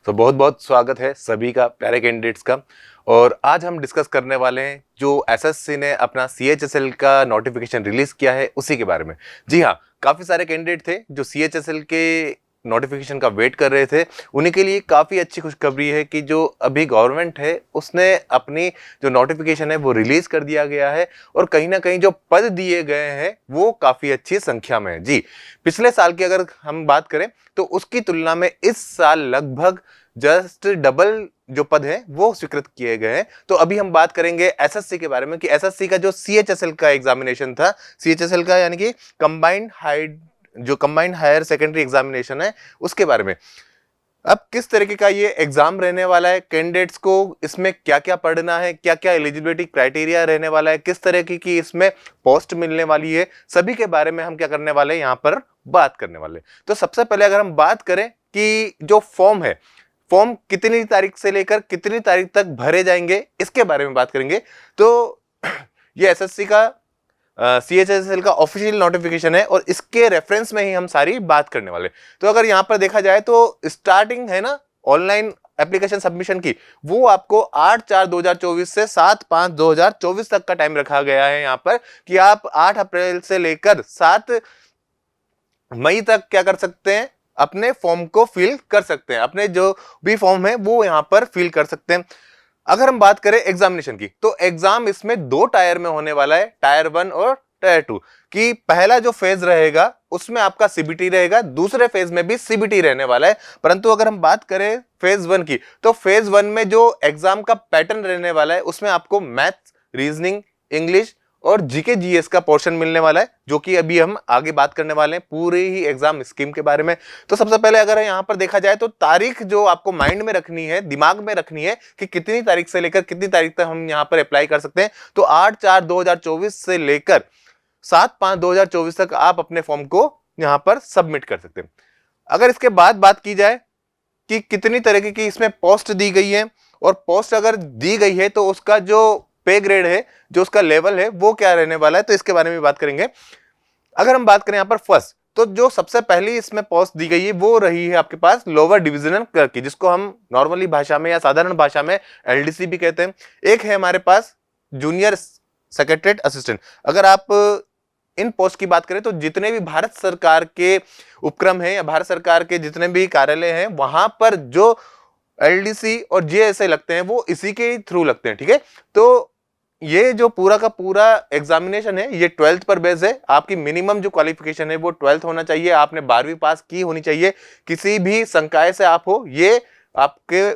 तो बहुत बहुत स्वागत है सभी का प्यारे कैंडिडेट्स का। और आज हम डिस्कस करने वाले हैं जो एसएससी ने अपना सीएचएसएल का नोटिफिकेशन रिलीज किया है उसी के बारे में। जी हाँ, काफ़ी सारे कैंडिडेट थे जो सीएचएसएल के नोटिफिकेशन का वेट कर रहे थे। उन्हीं के लिए काफ़ी अच्छी खुशखबरी है कि जो अभी गवर्नमेंट है उसने अपनी जो नोटिफिकेशन है वो रिलीज कर दिया गया है और कहीं ना कहीं जो पद दिए गए हैं वो काफ़ी अच्छी संख्या में है। जी, पिछले साल की अगर हम बात करें तो उसकी तुलना में इस साल लगभग जस्ट डबल जो पद हैं वो स्वीकृत किए गए हैं। तो अभी हम बात करेंगे एसएससी के बारे में कि एसएससी का जो सीएचएसएल का एग्जामिनेशन था, सीएचएसएल का यानी कि कंबाइंड हायर सेकेंडरी एग्जामिनेशन है, उसके बारे में अब किस तरीके का ये एग्जाम रहने वाला है, कैंडिडेट्स को इसमें क्या क्या पढ़ना है, क्या क्या एलिजिबिलिटी क्राइटेरिया रहने वाला है, किस तरह की इसमें पोस्ट मिलने वाली है, सभी के बारे में हम क्या करने वाले हैं यहाँ पर बात करने वाले। तो सबसे पहले अगर हम बात करें कि जो फॉर्म है, फॉर्म कितनी तारीख से लेकर कितनी तारीख तक भरे जाएंगे इसके बारे में बात करेंगे। तो ये एसएससी का सीएचएसएल का ऑफिशियल नोटिफिकेशन है और इसके रेफरेंस में ही हम सारी बात करने वाले। तो अगर यहाँ पर देखा जाए तो स्टार्टिंग है ना ऑनलाइन एप्लीकेशन सबमिशन की, वो आपको 8/4/2024 से 7/5/2024 तक का टाइम रखा गया है यहाँ पर कि आप 8 अप्रैल से लेकर 7 मई तक क्या कर सकते हैं, अपने फॉर्म को फिल कर सकते हैं, अपने जो भी फॉर्म है वो यहाँ पर फिल कर सकते हैं। अगर हम बात करें एग्जामिनेशन की तो एग्जाम इसमें 2 टायर में होने वाला है, टायर 1 और टायर 2 की। पहला जो फेज रहेगा उसमें आपका सीबीटी रहेगा, दूसरे फेज में भी सीबीटी रहने वाला है। परंतु अगर हम बात करें फेज 1 की तो फेज 1 में जो एग्जाम का पैटर्न रहने वाला है उसमें आपको मैथ्स, रीजनिंग, इंग्लिश और जीके जीएस का पोर्शन मिलने वाला है, जो कि अभी हम आगे बात करने वाले हैं पूरे ही एग्जाम स्कीम के बारे में। तो सबसे पहले अगर यहाँ पर देखा जाए तो तारीख जो आपको माइंड में रखनी है, दिमाग में रखनी है कि कितनी तारीख से लेकर कितनी तारीख तक हम यहाँ पर अप्लाई कर सकते हैं। तो 8/4/2024 से लेकर 7/5/2024 तक आप अपने फॉर्म को यहाँ पर सबमिट कर सकते हैं। अगर इसके बाद बात की जाए कि कितनी तरीके की इसमें पोस्ट दी गई है और पोस्ट अगर दी गई है तो उसका जो पे ग्रेड है, जो उसका लेवल है वो क्या रहने वाला है, तो इसके बारे में बात करेंगे। अगर हम बात करें यहाँ पर फर्स्ट, तो जो सबसे पहली इसमें पोस्ट दी गई है वो रही है आपके पास लोअर डिविजनल क्लर्क की, जिसको हम नॉर्मली भाषा में या साधारण भाषा में एलडीसी भी कहते हैं। एक है हमारे पास जूनियर सेक्रेटरीट असिस्टेंट। अगर आप इन पोस्ट की बात करें तो जितने भी भारत सरकार के उपक्रम है या भारत सरकार के जितने भी कार्यालय हैं वहां पर जो एलडीसी और जेएसए लगते हैं वो इसी के थ्रू लगते हैं। ठीक है, तो ये जो पूरा का पूरा एग्जामिनेशन है ये 12th पर बेस है। आपकी मिनिमम जो क्वालिफिकेशन है वो 12th होना चाहिए, आपने 12वीं पास की होनी चाहिए। किसी भी संकाय से आप हो ये आपके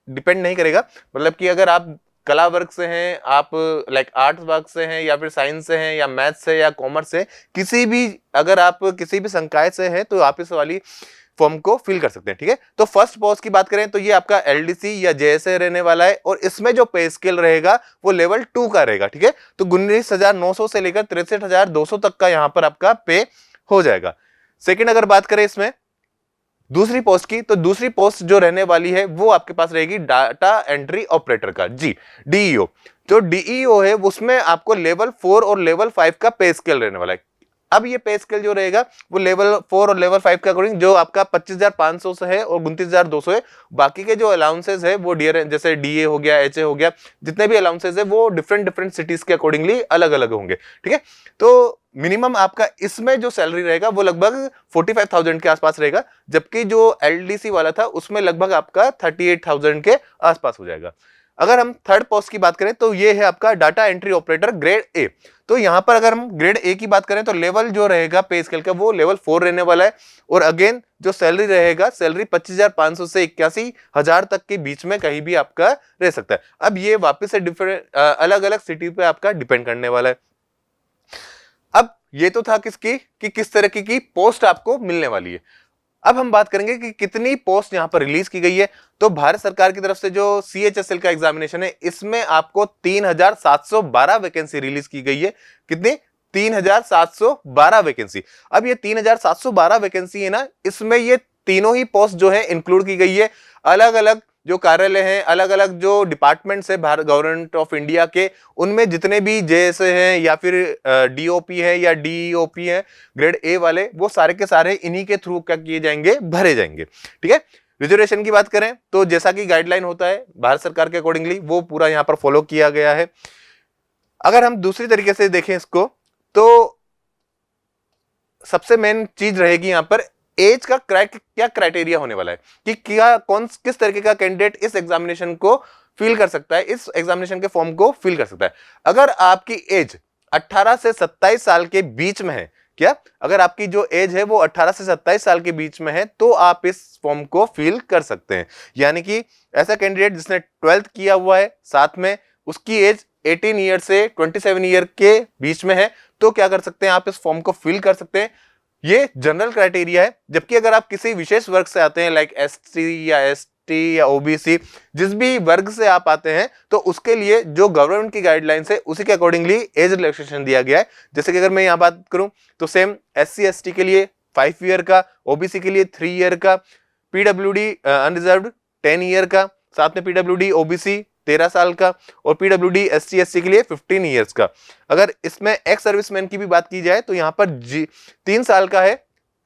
डिपेंड नहीं करेगा, मतलब कि अगर आप कला वर्ग से हैं, आप लाइक आर्ट्स वर्ग से हैं या फिर साइंस से हैं या मैथ्स से या कॉमर्स से, किसी भी अगर आप किसी भी संकाय से हैं तो आप इस वाली फॉर्म को फिल कर सकते हैं। ठीक है, तो फर्स्ट पोस्ट की बात करें तो ये आपका एलडीसी या जेएसए रहने वाला है और इसमें जो पे स्केल रहेगा वो लेवल 2 का रहेगा। ठीक है, तो 19,900 से लेकर 63,200 तक का यहां पर आपका पे हो जाएगा। सेकंड अगर बात करें इसमें दूसरी पोस्ट की, तो दूसरी पोस्ट जो रहने वाली है वो आपके पास रहेगी डाटा एंट्री ऑपरेटर का, जी डीईओ। जो डीईओ है उसमें आपको लेवल 4 और लेवल 5 का पे स्केल रहने वाला है। अब ये पे स्केल जो रहेगा वो लेवल 4 और लेवल 5 के अकॉर्डिंग जो आपका 25,500 से है और 29,200 है। बाकी के जो अलाउंसेस है वो जैसे डीए हो गया, एचए हो गया, जितने भी अलाउंसेस है वो डिफरेंट सिटीज के अकॉर्डिंगली अलग अलग होंगे। ठीक है, तो मिनिमम आपका इसमें जो सैलरी रहेगा वो लगभग 45,000 के आसपास रहेगा, जबकि जो एलडीसी वाला था उसमें लगभग आपका 38,000 के आसपास हो जाएगा। अगर हम थर्ड पोस्ट की बात करें तो ये है आपका data entry operator grade A. तो यहां पर अगर हम ग्रेड ए की बात करें तो लेवल जो रहेगा पे स्केल का वो लेवल 4 रहने वाला है और अगेन जो सैलरी रहेगा, सैलरी 25,500 से 81,000 तक के बीच में कहीं भी आपका रह सकता है। अब ये वापस से डिफरेंट अलग अलग सिटी पे आपका डिपेंड करने वाला है। अब ये तो था किसकी कि किस तरह की पोस्ट आपको मिलने वाली है। अब हम बात करेंगे कि कितनी पोस्ट यहां पर रिलीज की गई है। तो भारत सरकार की तरफ से जो सीएचएसएल का एग्जामिनेशन है इसमें आपको 3,712 वैकेंसी रिलीज की गई है। कितनी? 3,712 वैकेंसी। अब ये 3,712 वैकेंसी है ना, इसमें ये तीनों ही पोस्ट जो है इंक्लूड की गई है। अलग अलग जो कार्यालय हैं, अलग अलग जो डिपार्टमेंट्स है भारत गवर्नमेंट ऑफ इंडिया के, उनमें जितने भी जेएसए हैं या फिर डीओपी है या डीईओपी है ग्रेड ए वाले, वो सारे के सारे इन्हीं के थ्रू क्या किए जाएंगे, भरे जाएंगे। ठीक है, रिजर्वेशन की बात करें तो जैसा कि गाइडलाइन होता है भारत सरकार के अकॉर्डिंगली वो पूरा यहां पर फॉलो किया गया है। अगर हम दूसरी तरीके से देखें इसको तो सबसे मेन चीज रहेगी यहां पर एज का क्या क्राइटेरिया होने वाला है कि क्या किस तरीके का कैंडिडेट इस एग्जामिनेशन को फिल कर सकता है, इस एग्जामिनेशन के फॉर्म को फिल कर सकता है। अगर आपकी एज 18 से 27 साल के बीच में है, क्या अगर आपकी जो एज है वो 18 से 27 साल के बीच में है तो आप इस फॉर्म को फिल कर सकते हैं। यानी कि ऐसा कैंडिडेट जिसने 12th किया हुआ है, साथ में उसकी एज 18 ईयर से 27 ईयर के बीच में है, तो क्या कर सकते हैं, आप इस फॉर्म को फिल कर सकते हैं। ये जनरल क्राइटेरिया है। जबकि अगर आप किसी विशेष वर्ग से आते हैं लाइक एससी या एसटी या ओबीसी, जिस भी वर्ग से आप आते हैं तो उसके लिए जो गवर्नमेंट की गाइडलाइंस है उसी के अकॉर्डिंगली एज रिलैक्सेशन दिया गया है। जैसे कि अगर मैं यहां बात करूं तो सेम एससी एसटी के लिए 5 ईयर का, ओबीसी के लिए 3 ईयर का, पीडब्ल्यूडी अनरिजर्व्ड 10 ईयर का, साथ में पीडब्ल्यूडी ओबीसी 13 साल का और पीडब्ल्यूडी एसटी एससी के लिए 15 ईयर्स का। अगर इसमें एक्स सर्विसमैन की भी बात की जाए तो यहां पर 3 साल का है।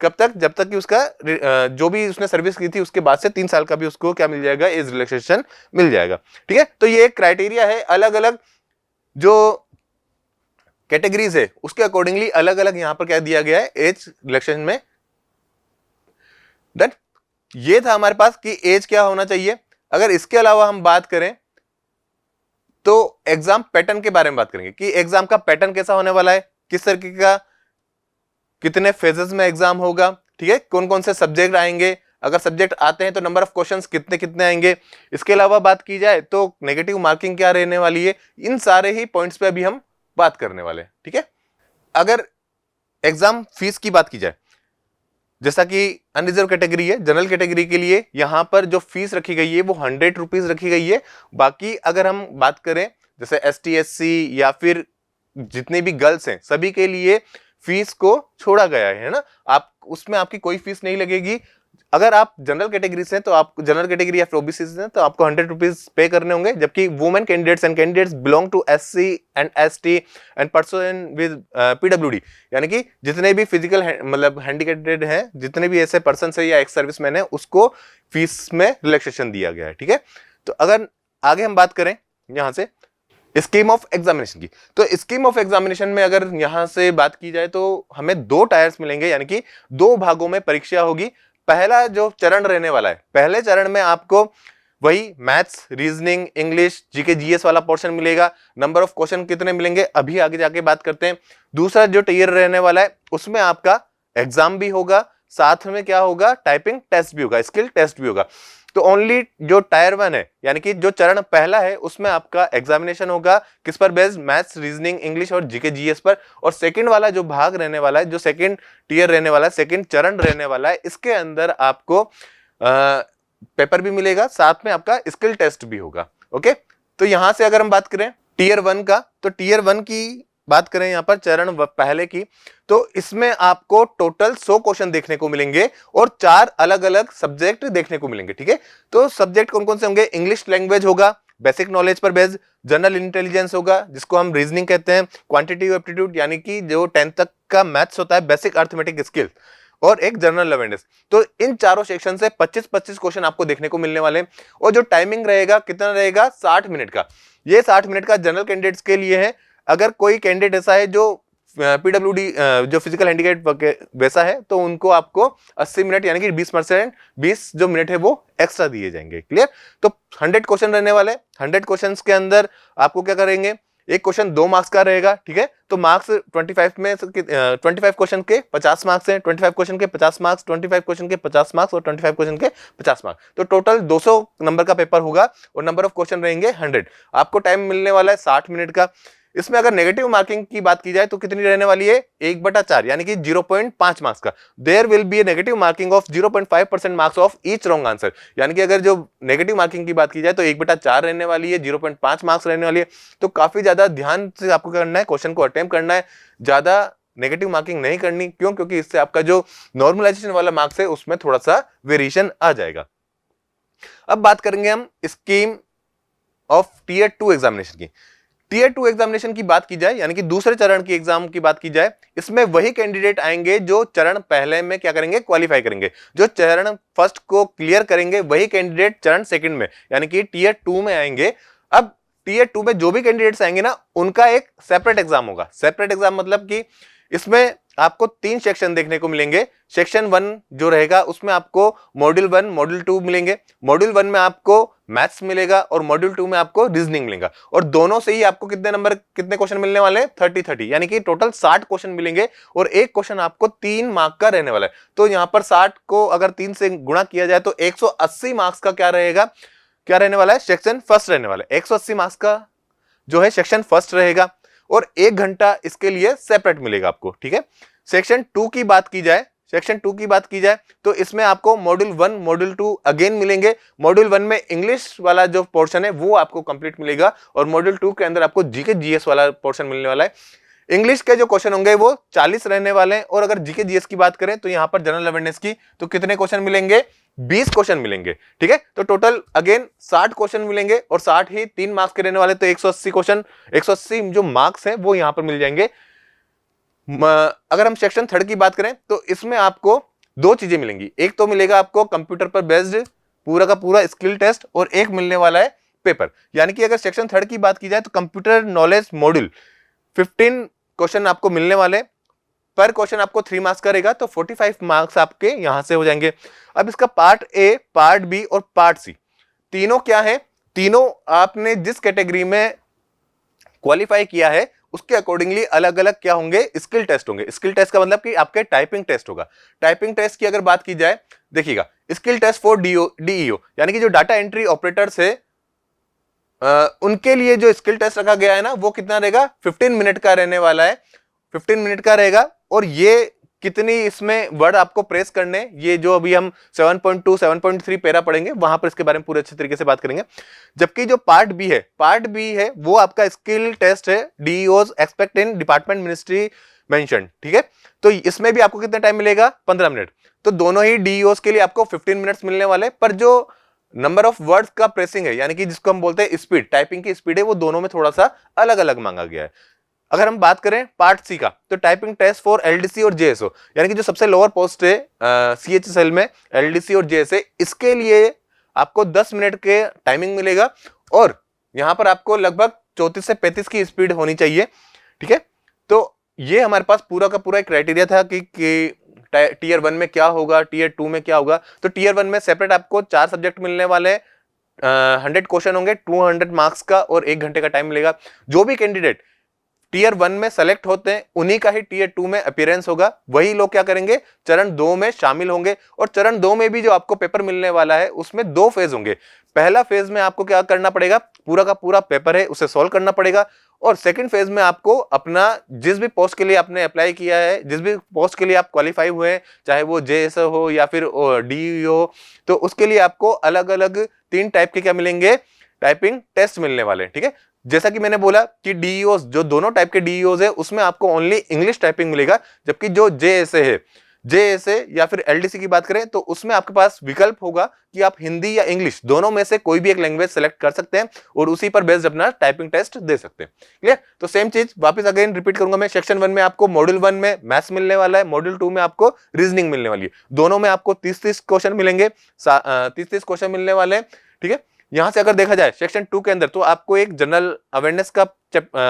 कब तक? जब तक कि उसका जो भी उसने सर्विस की थी उसके बाद से 3 साल का भी उसको क्या मिल जाएगा, एज रिलैक्सेशन मिल जाएगा। ठीक है, तो ये एक क्राइटेरिया है। अलग अलग जो कैटेगरीज है उसके अकॉर्डिंगली अलग अलग यहां पर क्या दिया गया है एज रिलैक्सेशन में। डन, ये था हमारे पास कि एज क्या होना चाहिए। अगर इसके अलावा हम बात करें तो एग्जाम पैटर्न के बारे में बात करेंगे कि एग्जाम का पैटर्न कैसा होने वाला है, किस तरीके का, कितने फेजेस में एग्जाम होगा, ठीक है, कौन कौन से सब्जेक्ट आएंगे, अगर सब्जेक्ट आते हैं तो नंबर ऑफ क्वेश्चंस कितने कितने आएंगे। इसके अलावा बात की जाए तो नेगेटिव मार्किंग क्या रहने वाली है, इन सारे ही पॉइंट्स पे अभी हम बात करने वाले हैं। ठीक है, अगर एग्जाम फीस की बात की जाए, जैसा कि अनरिजर्व कैटेगरी है, जनरल कैटेगरी के लिए यहां पर जो फीस रखी गई है वो 100 रुपीज रखी गई है। बाकी अगर हम बात करें जैसे एसटी एससी या फिर जितने भी गर्ल्स हैं सभी के लिए फीस को छोड़ा गया है ना, आप उसमें आपकी कोई फीस नहीं लगेगी। अगर आप जनरल कैटेगरी से हैं तो आप जनरल कैटेगरी या फिर ओबीसी से हैं तो आपको 100 रुपीज पे करने होंगे। जबकि women candidates and candidates belong to SC and ST and person with PWD, यानी कि जितने भी फिजिकल मतलब हैंडिकेप्टेड हैं, जितने भी ऐसे पर्सन है या एक्स सर्विसमैन है, उसको फीस में रिलैक्सेशन दिया गया है। ठीक है, तो अगर आगे हम बात करें यहां से स्कीम ऑफ एग्जामिनेशन की, तो स्कीम ऑफ एग्जामिनेशन में अगर यहां से बात की जाए तो हमें 2 टायर्स मिलेंगे, यानी कि 2 भागों में परीक्षा होगी। पहला जो चरण रहने वाला है, पहले चरण में आपको वही maths, reasoning, English, GK GS वाला पोर्शन मिलेगा। नंबर ऑफ क्वेश्चन कितने मिलेंगे अभी आगे जाके बात करते हैं। दूसरा जो टियर रहने वाला है उसमें आपका एग्जाम भी होगा, साथ में क्या होगा, टाइपिंग टेस्ट भी होगा, स्किल टेस्ट भी होगा। तो ओनली जो टायर 1 है, यानी कि जो चरण पहला है, उसमें आपका एग्जामिनेशन होगा किस पर बेस्ड, मैथ्स, रीजनिंग, इंग्लिश और जीके जीएस पर। और सेकंड वाला जो भाग रहने वाला है, जो सेकंड टियर रहने वाला है, सेकंड चरण रहने वाला है, इसके अंदर आपको पेपर भी मिलेगा, साथ में आपका स्किल टेस्ट भी होगा। ओके, तो यहां से अगर हम बात करें टियर 1 का, तो टियर 1 की बात करें यहां पर चरण पहले की, तो इसमें आपको टोटल 100 क्वेश्चन देखने को मिलेंगे और 4 अलग अलग सब्जेक्ट देखने को मिलेंगे। ठीक है, तो सब्जेक्ट कौन कौन से होंगे, इंग्लिश लैंग्वेज होगा, बेसिक नॉलेज पर बेस्ड, जनरल इंटेलिजेंस होगा जिसको हम रीजनिंग कहते हैं, क्वांटिटेटिव एप्टीट्यूड यानी कि जो 10th तक का मैथ्स होता है, बेसिक अर्थमेटिक स्किल, और एक जनरल अवेयरनेस। तो इन चारों सेक्शन से 25-25 क्वेश्चन आपको देखने को मिलने वाले हैं। और जो टाइमिंग रहेगा कितना रहेगा, 60 मिनट का। ये 60 मिनट का जनरल कैंडिडेट्स के लिए है। अगर कोई कैंडिडेट ऐसा है जो पीडब्ल्यूडी जो फिजिकल हैंडीकैप वैसा है तो उनको आपको 80 मिनट यानी कि 20% 20 जो मिनट है वो एक्स्ट्रा दिए जाएंगे। क्लियर, तो 100 क्वेश्चन रहने वाले। 100 क्वेश्चंस के अंदर आपको क्या करेंगे, एक क्वेश्चन 2 मार्क्स का रहेगा। ठीक है, तो मार्क्स 25 में 25 क्वेश्चन के 50 मार्क्स हैं, 25 क्वेश्चन के 50 मार्क्स, 25 क्वेश्चन के 50 मार्क्स और 25 क्वेश्चन के 50 मार्क्स, तो टोटल 200 नंबर का पेपर होगा और नंबर ऑफ क्वेश्चन रहेंगे 100। आपको टाइम मिलने वाला है 60 मिनट का। इसमें अगर नेगेटिव मार्किंग की बात की जाए तो कितनी रहने वाली है, 1/4 यानी कि 0.5 मार्क्स का। There will be a negative marking of 0.5% marks of each wrong answer, यानी कि अगर जो नेगेटिव मार्किंग की बात की जाए तो 1/4 रहने वाली है, 0.5 मार्क्स रहने वाली है। तो काफी ज्यादा ध्यान से आपको करना है, क्वेश्चन को अटेम्प्ट करना है, ज्यादा नेगेटिव मार्किंग नहीं करनी। क्यों? क्योंकि इससे आपका जो नॉर्मलाइजेशन वाला मार्क्स है उसमें थोड़ा सा वेरिएशन आ जाएगा। अब बात करेंगे हम स्कीम ऑफ टियर 2 एग्जामिनेशन की। टीयर 2 एग्जामिनेशन की बात की जाए, यानी कि दूसरे चरण की एग्जाम की बात की जाए, इसमें वही कैंडिडेट आएंगे जो चरण पहले में क्या करेंगे, क्वालिफाई करेंगे। जो चरण फर्स्ट को क्लियर करेंगे वही कैंडिडेट चरण सेकंड में यानी कि टीयर 2 में आएंगे। अब टीयर 2 में जो भी कैंडिडेट्स आएंगे ना, उनका एक सेपरेट एग्जाम होगा। सेपरेट एग्जाम मतलब कि इसमें आपको 3 सेक्शन देखने को मिलेंगे। सेक्शन 1 जो रहेगा उसमें आपको मॉड्यूल 1 मॉड्यूल 2 मिलेंगे। मॉड्यूल 1 में आपको मैथ्स मिलेगा और मॉड्यूल 2 में आपको रीजनिंग मिलेगा। और दोनों से ही आपको कितने क्वेश्चन मिलने वाले हैं, 30 यानी कि टोटल 60 क्वेश्चन मिलेंगे। और एक क्वेश्चन आपको 3 मार्क का रहने वाला है। तो यहां पर 60 को अगर 3 से गुणा किया जाए तो 180 मार्क्स का क्या रहेगा, क्या रहने वाला है, सेक्शन फर्स्ट रहने वाला है। 180 मार्क्स का जो है सेक्शन फर्स्ट रहेगा और 1 घंटा इसके लिए सेपरेट मिलेगा आपको, ठीक है। सेक्शन 2 की बात की जाए, सेक्शन 2 की बात की जाए तो इसमें आपको मॉड्यूल 1 मॉड्यूल 2 अगेन मिलेंगे। मॉड्यूल 1 में इंग्लिश वाला जो पोर्शन है वो आपको कंप्लीट मिलेगा और मॉड्यूल 2 के अंदर आपको जीके जीएस वाला पोर्शन मिलने वाला है। इंग्लिश के जो क्वेश्चन होंगे वो 40 रहने वाले हैं। और अगर जीके जीएस की बात करें तो यहां पर जनरल अवेयरनेस की तो कितने क्वेश्चन मिलेंगे, 20 क्वेश्चन मिलेंगे, ठीक है। तो टोटल अगेन 60 क्वेश्चन मिलेंगे और 60 ही 3 मार्क्स के रहने वाले, तो 180 क्वेश्चन, 180 जो मार्क्स हैं वो यहां पर मिल जाएंगे। अगर हम सेक्शन 3 की बात करें तो इसमें आपको 2 चीजें मिलेंगी। एक तो मिलेगा आपको कंप्यूटर पर बेस्ड पूरा का पूरा स्किल टेस्ट और एक मिलने वाला है पेपर। यानी कि अगर सेक्शन 3 की बात की जाए तो कंप्यूटर नॉलेज मॉड्यूल 15 क्वेश्चन आपको मिलने वाले, पर क्वेश्चन आपको 3 मार्क्स का रहेगा, तो 45 मार्क्स आपके यहां से हो जाएंगे। अब इसका पार्ट ए, पार्ट बी और पार्ट सी तीनों क्या है, तीनों आपने जिस कैटेगरी में क्वालिफाई किया है उसके अकॉर्डिंगली अलग अलग क्या होंगे, स्किल टेस्ट होंगे। स्किल टेस्ट का मतलब कि आपके टाइपिंग टेस्ट होगा। टाइपिंग टेस्ट की अगर बात की जाए, देखिएगा स्किल टेस्ट फॉर डीईओ यानी कि जो डाटा एंट्री ऑपरेटर्स है उनके लिए जो स्किल टेस्ट रखा गया है ना वो कितना रहेगा, 15 मिनट का रहने वाला है। 15 मिनट का रहेगा और ये कितनी इसमें वर्ड आपको प्रेस करने, ये जो अभी हम 7.2 7.3 पैरा पढ़ेंगे वहां पर इसके बारे में पूरे अच्छे तरीके से बात करेंगे। जबकि जो पार्ट बी है वो आपका स्किल टेस्ट है, DEOs expect in department ministry mention, ठीक है। तो इसमें भी आपको कितना टाइम मिलेगा, 15 मिनट। तो दोनों ही डीईओज के लिए आपको 15 मिनट्स मिलने वाले, पर जो नंबर ऑफ वर्ड्स का प्रेसिंग है यानी कि जिसको हम बोलते हैं स्पीड, टाइपिंग की स्पीड है, वो दोनों में थोड़ा सा अलग अलग मांगा गया है। अगर हम बात करें पार्ट सी का तो टाइपिंग टेस्ट फॉर एलडीसी और जेएसओ यानी कि जो सबसे लोअर पोस्ट है सीएचएसएल में एलडीसी और जेएसए, इसके लिए आपको 10 मिनट के टाइमिंग मिलेगा और यहां पर आपको लगभग 34 से 35 की स्पीड होनी चाहिए, ठीक है। तो ये हमारे पास पूरा का पूरा एक क्राइटेरिया था कि टीयर 1 में क्या होगा, टीयर 2 में क्या होगा। तो टीयर 1 में सेपरेट आपको 4 सब्जेक्ट मिलने वाले हैं, 100 क्वेश्चन होंगे, 200 मार्क्स का और 1 घंटे का टाइम मिलेगा। जो भी कैंडिडेट टीयर 1 में सेलेक्ट होते हैं उन्हीं का ही टीयर 2 में अपीयरेंस होगा। वही लोग क्या करेंगे, चरण 2 में शामिल होंगे। और चरण 2 में भी जो आपको पेपर मिलने वाला है उसमें 2 फेज होंगे। पहला फेज में आपको क्या करना पड़ेगा, पूरा का पूरा पेपर है उसे सॉल्व करना पड़ेगा। और सेकंड फेज में आपको अपना जिस भी पोस्ट के लिए आपने अप्लाई किया है, जिस भी पोस्ट के लिए आप क्वालिफाई हुए हैं, चाहे वो जेएसओ हो या फिर डीई हो, तो उसके लिए आपको अलग अलग 3 टाइप के क्या मिलेंगे, टाइपिंग टेस्ट मिलने वाले, ठीक है। जैसा कि मैंने बोला कि डीईओज जो दोनों टाइप के डीईओज है उसमें आपको ओनली इंग्लिश टाइपिंग मिलेगा। जबकि जो जेएसए है, जेएसए या फिर एलडीसी की बात करें तो उसमें आपके पास विकल्प होगा कि आप हिंदी या इंग्लिश दोनों में से कोई भी एक लैंग्वेज सेलेक्ट कर सकते हैं और उसी पर बेस्ड अपना टाइपिंग टेस्ट दे सकते हैं। क्लियर। तो सेम चीज वापस अगेन रिपीट करूंगा मैं, सेक्शन 1 में आपको मॉड्यूल 1 में मैथ्स मिलने वाला है, मॉड्यूल 2 में आपको रीजनिंग मिलने वाली है। दोनों में आपको 30-30 क्वेश्चन मिलेंगे, 30-30 क्वेश्चन मिलने वाले हैं, ठीक है। यहां से अगर देखा जाए सेक्शन 2 के अंदर तो आपको एक जनरल अवेयरनेस का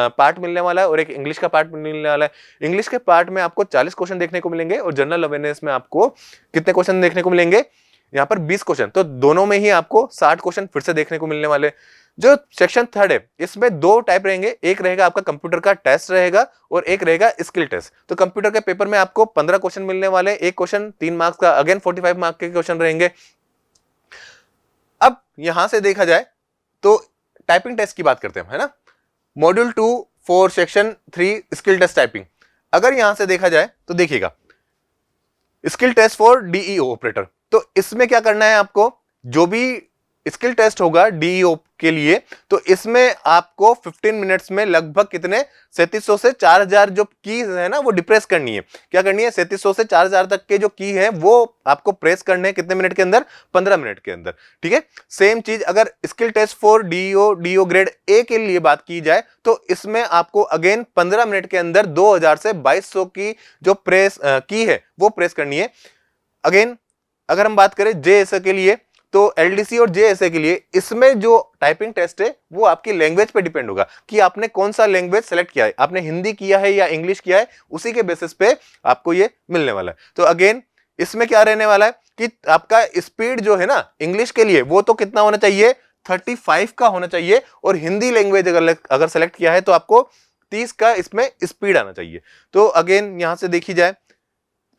पार्ट मिलने वाला है और एक इंग्लिश का पार्ट मिलने वाला है। इंग्लिश के पार्ट में आपको 40 क्वेश्चन देखने को मिलेंगे और जनरल अवेयरनेस में आपको कितने क्वेश्चन देखने को मिलेंगे, यहाँ पर 20 क्वेश्चन। तो दोनों में ही आपको 60 क्वेश्चन फिर से देखने को मिलने वाले। जो सेक्शन 3 है इसमें 2 टाइप रहेंगे, एक रहेगा आपका कंप्यूटर का टेस्ट रहेगा और एक रहेगा स्किल टेस्ट। तो कंप्यूटर के पेपर में आपको 15 क्वेश्चन मिलने वाले, एक क्वेश्चन 3 मार्क्स का, अगेन 45 मार्क्स के क्वेश्चन रहेंगे। अब यहां से देखा जाए तो टाइपिंग टेस्ट की बात करते हैं, है ना। Module 2 for section 3 skill test typing. अगर यहां से देखा जाए तो देखिएगा skill test for DEO operator, तो इसमें क्या करना है आपको, जो भी स्किल टेस्ट होगा डीईओ के लिए, तो इसमें आपको 15 मिनट्स में लगभग कितने 3700 से 4000 जो कीज है ना वो डिप्रेस करनी है। क्या करनी है? 3700 से 4000 तक के जो की है वो आपको प्रेस करने हैं कितने मिनट के अंदर? 15 मिनट के अंदर। ठीक है, सेम चीज अगर skill test for DEO grade A के लिए बात की जाए तो इसमें आपको अगेन 15 मिनट के अंदर 2000 से 2200 की जो प्रेस की है वो प्रेस करनी है। अगेन अगर हम बात करें जेएसए के लिए तो एलडीसी और जेएसए के लिए इसमें जो टाइपिंग टेस्ट है वो आपकी लैंग्वेज पे डिपेंड होगा कि आपने कौन सा लैंग्वेज सेलेक्ट किया है, आपने हिंदी किया है या इंग्लिश किया है, उसी के बेसिस पे आपको ये मिलने वाला है। तो अगेन इसमें क्या रहने वाला है कि आपका स्पीड जो है ना इंग्लिश के लिए वो तो कितना होना चाहिए? 35 का होना चाहिए, और हिंदी लैंग्वेज अगर सेलेक्ट किया है तो आपको 30 का इसमें स्पीड आना चाहिए। तो अगेन यहां से देखी जाए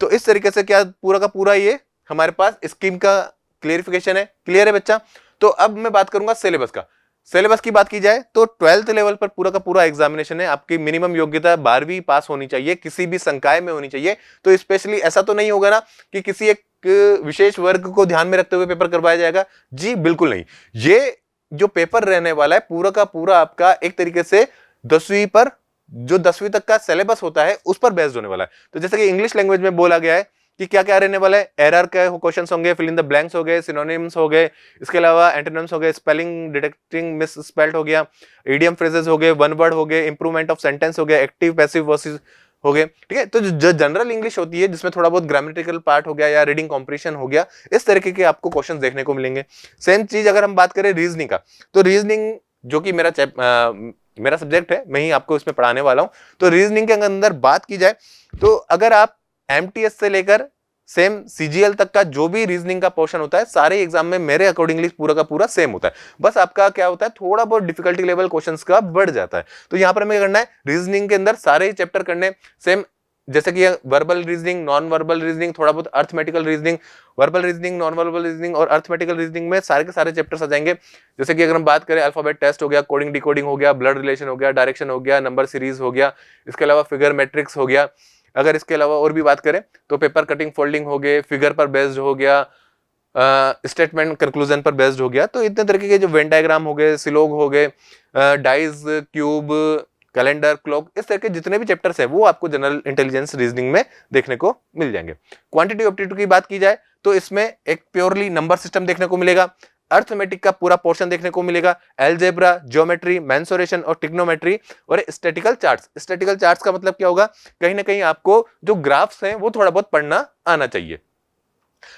तो इस तरीके से क्या पूरा का पूरा ये हमारे पास स्कीम का क्लियरिफिकेशन है। क्लियर है बच्चा? तो अब मैं बात करूंगा सिलेबस का। सिलेबस की बात की जाए तो 12th लेवल पर पूरा का पूरा एग्जामिनेशन है। आपकी मिनिमम योग्यता 12वीं पास होनी चाहिए, किसी भी संकाय में होनी चाहिए। तो स्पेशली ऐसा तो नहीं होगा ना कि किसी एक विशेष वर्ग को ध्यान में रखते हुए पेपर करवाया जाएगा, जी बिल्कुल नहीं। ये जो पेपर रहने वाला है पूरा का पूरा आपका एक तरीके से 10वीं पर जो 10वीं तक का सिलेबस होता है उस पर बेस्ड होने वाला है। तो जैसे कि इंग्लिश लैंग्वेज में बोला गया है कि क्या क्या रहने वाला है, एरर के क्वेश्चंस होंगे, फिल इन द ब्लैंक्स हो गए, सिनोनिम्स हो गए, इसके अलावा एंटोनिम्स हो गए, स्पेलिंग डिटेक्टिंग मिस स्पेल्ड हो गया, इडियम फ्रेजेस हो गए, वन वर्ड हो गए, इंप्रूवमेंट ऑफ सेंटेंस हो गया, एक्टिव पैसिव वर्सेस हो गए। ठीक है, तो जो जनरल इंग्लिश होती है जिसमें थोड़ा बहुत ग्रामेटिकल पार्ट हो गया या रीडिंग कॉम्प्रिहेंशन हो गया, इस तरीके के आपको क्वेश्चन देखने को मिलेंगे। सेम चीज अगर हम बात करें रीजनिंग का, तो रीजनिंग जो कि मेरा सब्जेक्ट है, मैं ही आपको इसमें पढ़ाने वाला हूं। तो रीजनिंग के अंदर बात की जाए तो अगर आप एमटीएस से लेकर सेम सीजीएल तक का जो भी रीजनिंग का पोर्शन होता है सारे एग्जाम में मेरे अकॉर्डिंगली पूरा का पूरा सेम होता है। बस आपका क्या होता है, थोड़ा बहुत डिफिकल्टी लेवल क्वेश्चंस का बढ़ जाता है। तो यहां पर हमें क्या करना है, रीजनिंग के अंदर सारे ही चैप्टर करने सेम, जैसे कि verbal reasoning, non verbal reasoning, थोड़ा बहुत arithmetical reasoning, verbal reasoning, non verbal reasoning और अर्थमेटिकल रीजनिंग में सारे के सारे चैप्टर्स आ जाएंगे। जैसे कि अगर हम बात करें अल्फाबेट टेस्ट हो गया, कोडिंग डिकोडिंग हो गया, ब्लड रिलेशन हो गया, डायरेक्शन हो गया, नंबर सीरीज हो गया, इसके अलावा फिगर मैट्रिक्स हो गया। अगर इसके अलावा और भी बात करें तो पेपर कटिंग फोल्डिंग हो गए, फिगर पर बेस्ड हो गया, स्टेटमेंट कंक्लूजन पर बेस्ड हो गया। तो इतने तरीके के जो वेन डायग्राम हो गए, सिलोग हो गए, डाइज, क्यूब, कैलेंडर, क्लॉक, इस तरह के जितने भी चैप्टर्स है वो आपको जनरल इंटेलिजेंस रीजनिंग में देखने को मिल जाएंगे। क्वांटिटी एप्टीट्यूड की बात की जाए तो इसमें एक प्योरली नंबर सिस्टम देखने को मिलेगा, अर्थमेटिक का पूरा पोर्शन देखने को मिलेगा, एलजेब्रा, ज्योमेट्री, मेंसुरेशन और ट्रिग्नोमेट्री और स्टैटिकल चार्ट्स। स्टैटिकल चार्ट्स का मतलब क्या होगा, कहीं ना कहीं आपको जो ग्राफ्स हैं वो थोड़ा बहुत पढ़ना आना चाहिए।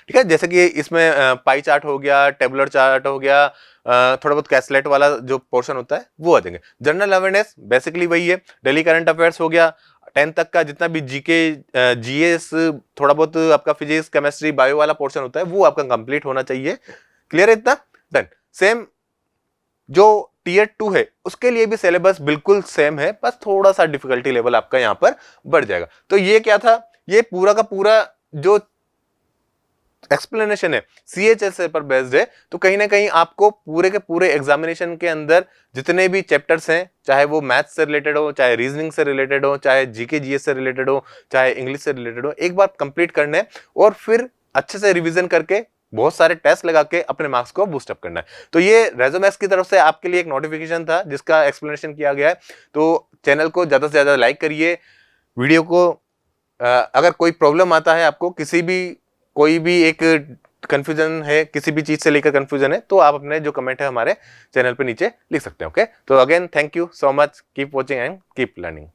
ठीक है, जैसे कि इसमें पाई चार्ट हो गया, टेबुलर चार्ट हो गया, थोड़ा बहुत कैसलेट वाला जो पोर्शन होता है वो आ जाएंगे। जनरल अवेयरनेस बेसिकली वही है, डेली करंट अफेयर्स हो गया, 10th तक का जितना भी जीके, जीएस, थोड़ा बहुत आपका फिजिक्स, केमिस्ट्री, बायो वाला पोर्शन होता है वो आपका कंप्लीट होना चाहिए। क्लियर है इतना? डन। सेम जो टीयर 2 है उसके लिए भी सिलेबस बिल्कुल सेम है, बस थोड़ा सा डिफिकल्टी लेवल आपका यहां पर बढ़ जाएगा। तो ये क्या था, ये पूरा का पूरा जो एक्सप्लेनेशन है सीएचएसए पर बेस्ड है। तो कहीं ना कहीं आपको पूरे के पूरे एग्जामिनेशन के अंदर जितने भी चैप्टर्स हैं, चाहे वो मैथ्स से रिलेटेड हो, चाहे रीजनिंग से रिलेटेड हो, चाहे जीके जीएस से रिलेटेड हो, चाहे इंग्लिश से रिलेटेड हो, एक बार कंप्लीट करना है और फिर अच्छे से रिवीजन करके बहुत सारे टेस्ट लगा के अपने मार्क्स को बूस्ट अप करना है। तो ये रेजोमैक्स की तरफ से आपके लिए एक नोटिफिकेशन था जिसका एक्सप्लेनेशन किया गया है। तो चैनल को ज्यादा से ज्यादा लाइक करिए, वीडियो को अगर कोई प्रॉब्लम आता है आपको, किसी भी कोई भी एक कंफ्यूजन है, किसी भी चीज से लेकर कंफ्यूजन है, तो आप अपने जो कमेंट है हमारे चैनल पे नीचे लिख सकते हैं। ओके, तो again thank you so much, keep watching and keep learning.